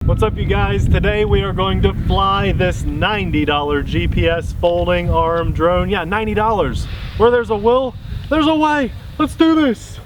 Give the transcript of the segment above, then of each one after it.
What's up, you guys? Today we are going to fly this $90 GPS folding arm drone. Yeah, $90. Where there's a will, there's a way. Let's do this.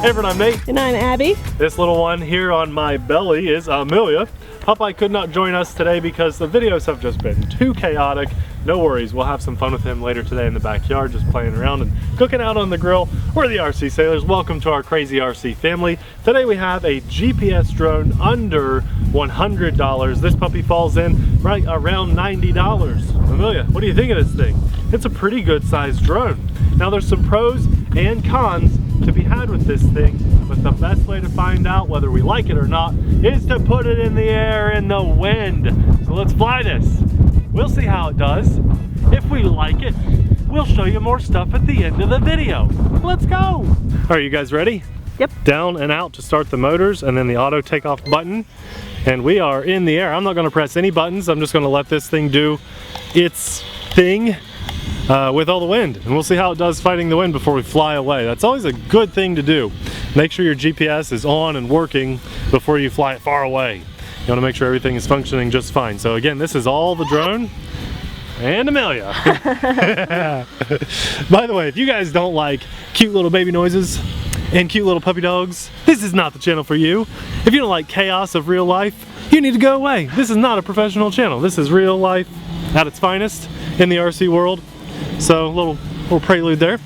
Hey everyone, I'm Nate. And I'm Abby. This little one here on my belly is Amelia. Popeye could not join us today because the videos have just been too chaotic. No worries, we'll have some fun with him later today in the backyard, just playing around and cooking out on the grill. We're the RC Sailors. Welcome to our crazy RC family. Today we have a GPS drone under $100. This puppy falls in right around $90. Amelia, what do you think of this thing? It's a pretty good sized drone. Now there's some pros and cons to be had with this thing, but the best way to find out whether we like it or not is to put it in the air in the wind. So let's fly this. We'll see how it does. If we like it, we'll show you more stuff at the end of the video. Let's go. Are you guys ready? Yep. Down and out to start the motors and then the auto takeoff button. And we are in the air. I'm not gonna press any buttons. I'm just gonna let this thing do its thing with all the wind. And we'll see how it does fighting the wind before we fly away. That's always a good thing to do. Make sure your GPS is on and working before you fly it far away. You want to make sure everything is functioning just fine. So again, this is all the drone and Amelia. By the way, if you guys don't like cute little baby noises and cute little puppy dogs, this is not the channel for you. If you don't like chaos of real life, you need to go away. This is not a professional channel. This is real life at its finest in the RC world. So little prelude there.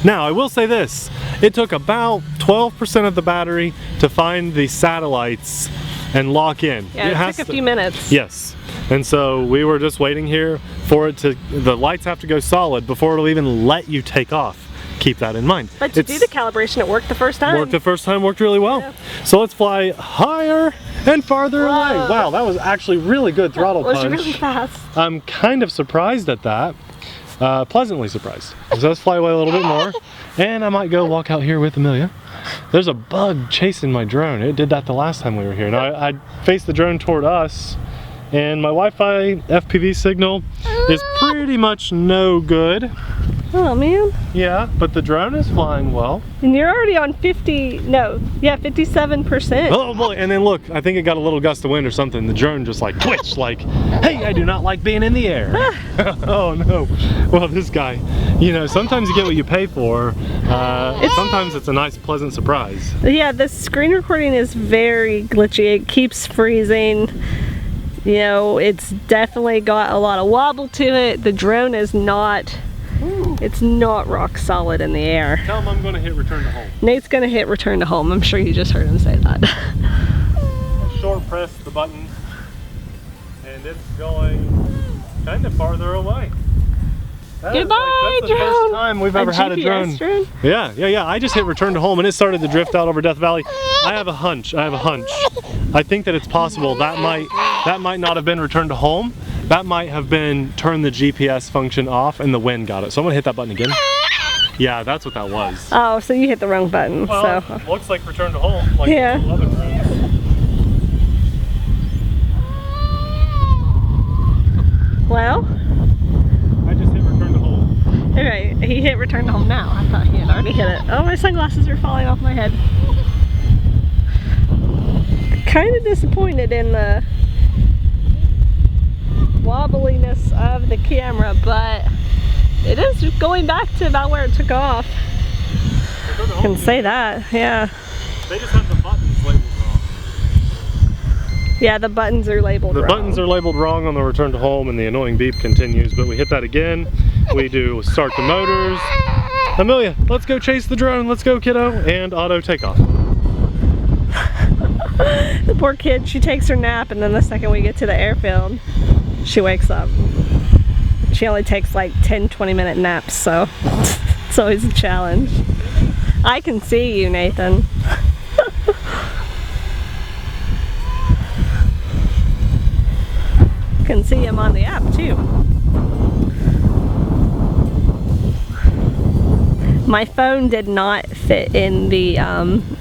Now I will say this, it took about 12% of the battery to find the satellites and lock in. Yeah, it took a few minutes. Yes, and so we were just waiting here for it to, the lights have to go solid before it'll even let you take off. Keep that in mind. But to do the calibration, it worked the first time. Worked the first time, worked really well. Yeah. So let's fly higher and farther away. Wow, that was actually really good throttle punch. It was really fast. I'm kind of surprised at that. Pleasantly surprised. So let's fly away a little bit more. And I might go walk out here with Amelia. There's a bug chasing my drone. It did that the last time we were here. Now I faced the drone toward us and my Wi-Fi FPV signal is pretty much no good. Oh man. Yeah, but the drone is flying well. And you're already on 57%. Oh boy, and then look, I think it got a little gust of wind or something. The drone just like twitched like, hey, I do not like being in the air. Oh no. Well, this guy, you know, sometimes you get what you pay for. Sometimes it's a nice, pleasant surprise. Yeah, the screen recording is very glitchy. It keeps freezing. You know, it's definitely got a lot of wobble to it. The drone is not... It's not rock solid in the air. Tell him I'm going to hit return to home. Nate's going to hit return to home. I'm sure you just heard him say that. I short press the button and it's going kind of farther away. Goodbye, that's the first time we've ever had a drone. Yeah. I just hit return to home and it started to drift out over Death Valley. I have a hunch. I think that it's possible that might not have been return to home. That might have been turn the GPS function off and the wind got it. So I'm gonna hit that button again. Yeah, that's what that was. Oh, so you hit the wrong button. Well, so looks like return to home. Like yeah. Other drones. Well, I just hit return to home. Okay, he hit return to home now. I thought he had already hit it. Oh, my sunglasses are falling off my head. Kind of disappointed in the wobbliness of the camera, but it is going back to about where it took off. I can say that, yeah. They just have the buttons labeled wrong. Yeah, the buttons are labeled wrong. The buttons are labeled wrong on the return to home and the annoying beep continues, but we hit that again. We do start the motors. Amelia, let's go chase the drone. Let's go, kiddo. And auto takeoff. The poor kid, she takes her nap and then the second we get to the airfield, she wakes up. She only takes like 10-20 minute naps, so it's always a challenge. I can see you, Nathan. You can see him on the app too. My phone did not fit in the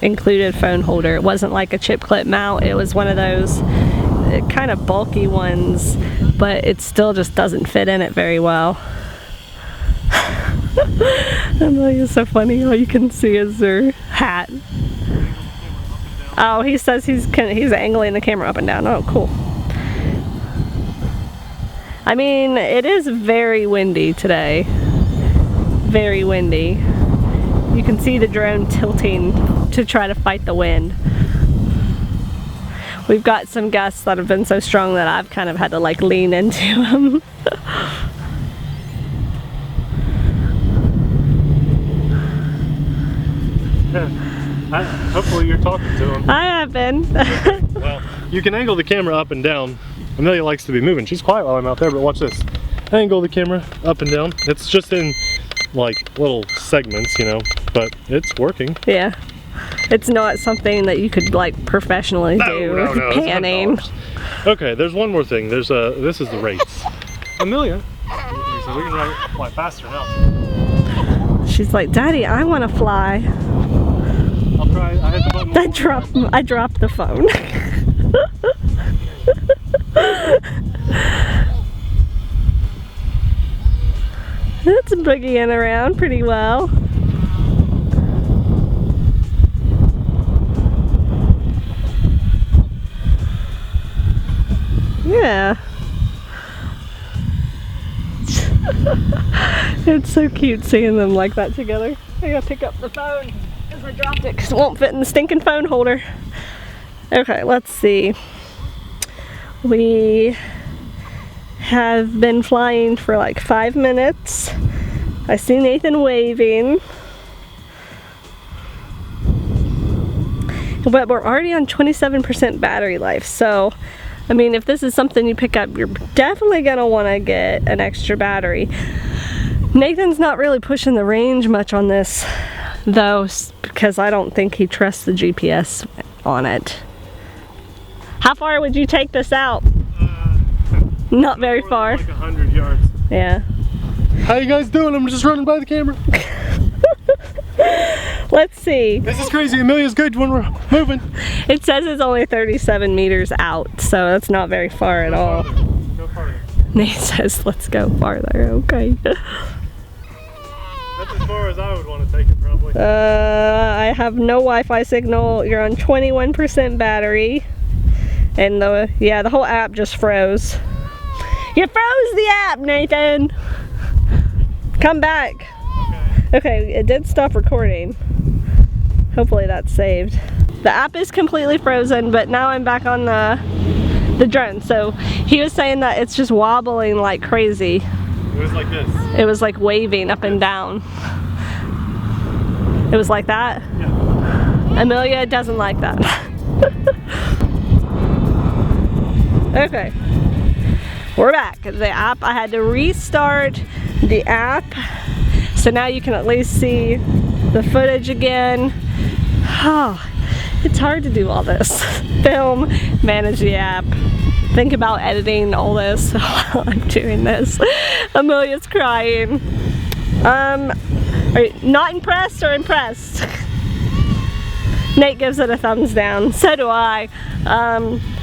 included phone holder. It wasn't like a chip clip mount. It was one of those kind of bulky ones, but it still just doesn't fit in it very well. Amelia's so funny. All you can see is her hat. Oh, he says he's angling the camera up and down. Oh, cool. I mean, it is very windy today. Very windy. You can see the drone tilting to try to fight the wind. We've got some gusts that have been so strong that I've kind of had to like lean into them. Hopefully you're talking to him. I have been. Well, you can angle the camera up and down. Amelia likes to be moving. She's quiet while I'm out there, but watch this. Angle the camera up and down. It's just in like little segments, you know, but it's working. Yeah. It's not something that you could like professionally do. No, panning. Okay, there's one more thing. There's this is the rates. Amelia, so we can fly faster now. She's like, Daddy, I want to fly. I'll try. I hit the button. I dropped the phone. It's boogieing around pretty well. Yeah. It's so cute seeing them like that together. I gotta pick up the phone because I dropped it because it won't fit in the stinking phone holder. Okay, let's see. We have been flying for like 5 minutes. I see Nathan waving. But we're already on 27% battery life, so I mean, if this is something you pick up, you're definitely gonna wanna get an extra battery. Nathan's not really pushing the range much on this though, because I don't think he trusts the GPS on it. How far would you take this out? Not very far. Like 100 yards. Yeah. How you guys doing? I'm just running by the camera. Let's see. This is crazy. Amelia's good when we're moving. It says it's only 37 meters out, so that's not very far at all. Go farther. Nate says, let's go farther. Okay. That's as far as I would want to take it, probably. I have no Wi-Fi signal. You're on 21% battery. And the whole app just froze. You froze the app, Nathan! Come back. Okay, it did stop recording. Hopefully that's saved. The app is completely frozen, but now I'm back on the drone. So he was saying that it's just wobbling like crazy. It was like this. It was like waving up and down. It was like that? Yeah. Amelia doesn't like that. Okay. We're back. The app, I had to restart the app. So now you can at least see the footage again. Oh, it's hard to do all this. Film, manage the app, think about editing all this while I'm doing this. Amelia's crying. Are you not impressed or impressed? Nate gives it a thumbs down. So do I.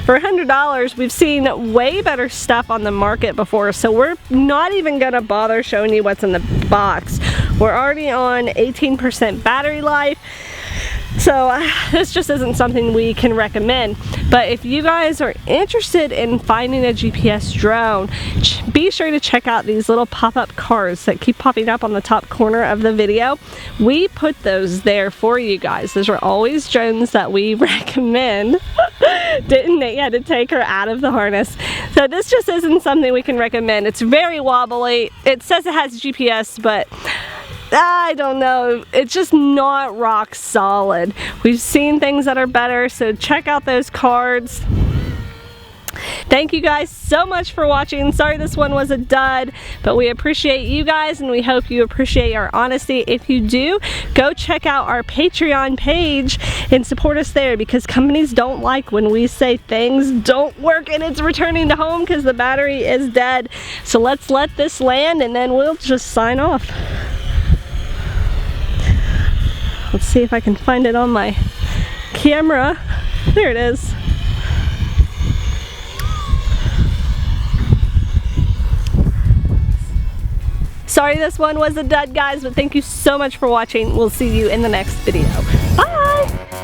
For $100, we've seen way better stuff on the market before, so we're not even gonna bother showing you what's in the box. We're already on 18% battery life, so this just isn't something we can recommend. But if you guys are interested in finding a GPS drone, be sure to check out these little pop-up cards that keep popping up on the top corner of the video. We put those there for you guys. Those are always drones that we recommend. Didn't Nate had to take her out of the harness. So this just isn't something we can recommend. It's very wobbly. It says it has GPS, but I don't know. It's just not rock solid. We've seen things that are better, so check out those cards. Thank you guys so much for watching. Sorry this one was a dud, but we appreciate you guys and we hope you appreciate our honesty. If you do, go check out our Patreon page and support us there, because companies don't like when we say things don't work and it's returning to home because the battery is dead. So let's let this land and then we'll just sign off. Let's see if I can find it on my camera. There it is. Sorry this one was a dud, guys, but thank you so much for watching. We'll see you in the next video. Bye!